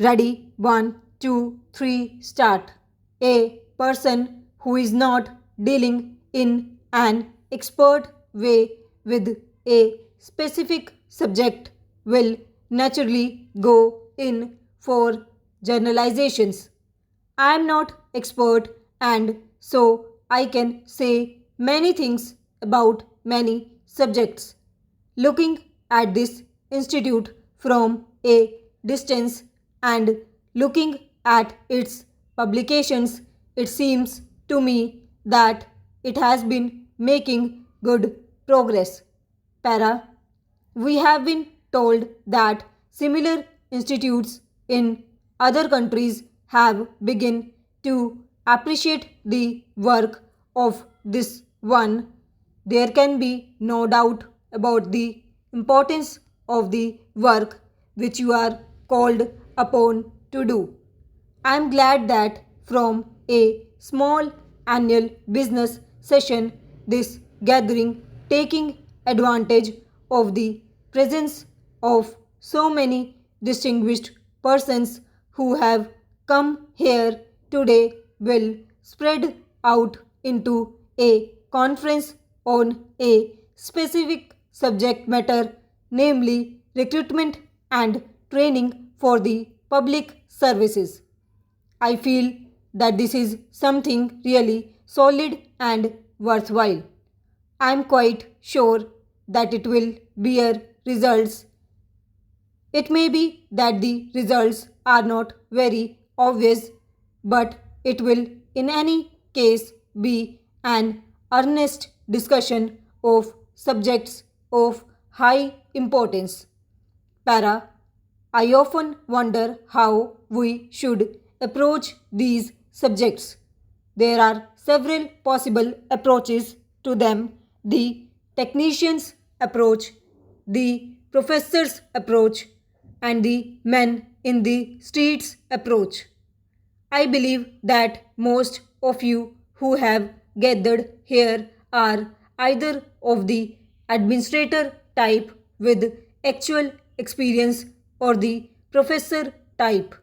Ready? 1, 2, 3, start. A person who is not dealing in an expert way with a specific subject will naturally go in for generalizations. I am not expert and so I can say many things about many subjects. Looking at this institute from a distance and looking at its publications, it seems to me that it has been making good progress. Para, we have been told that similar institutes in other countries have begun to appreciate the work of this one. There can be no doubt about the importance of the work which you are called upon to do. I am glad that from a small annual business session, this gathering taking advantage of the presence of so many distinguished persons who have come here today will spread out into a conference on a specific subject matter, namely recruitment and training for the public services. I feel that this is something really solid and worthwhile. I am quite sure that it will bear results. It may be that the results are not very obvious, but it will in any case be an earnest discussion of subjects of high importance. Para, I often wonder how we should approach these subjects. There are several possible approaches to them: the technician's approach, the professor's approach, and the men in the streets approach. I believe that most of you who have gathered here are either of the administrator type with actual experience or the professor type.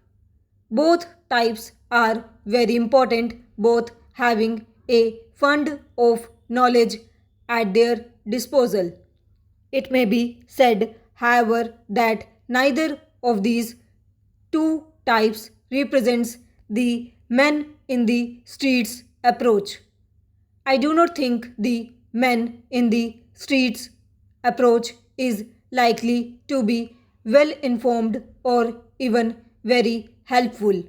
Both types are very important, both having a fund of knowledge at their disposal. It may be said, however, that neither of these two types represents the men in the streets approach. I do not think the men in the streets approach is likely to be well informed or even very helpful.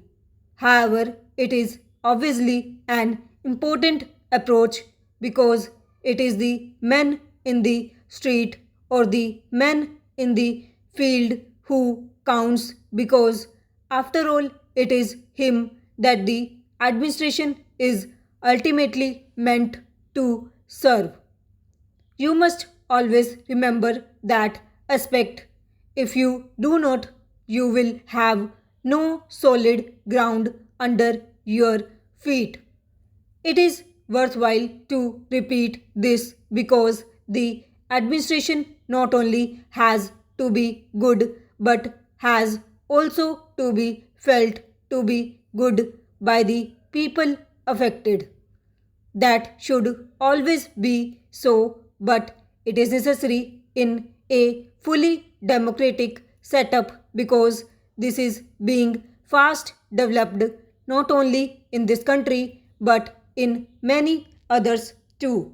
However, it is obviously an important approach because it is the men in the street or the men in the field who counts, because after all it is him that the administration is ultimately meant to serve. You must always remember that aspect. If you do not, you will have no solid ground under your feet. It is worthwhile to repeat this because the administration not only has to be good but has also to be felt to be good by the people affected. That should always be so, but it is necessary in a fully democratic setup because this is being fast developed not only in this country but in many others too.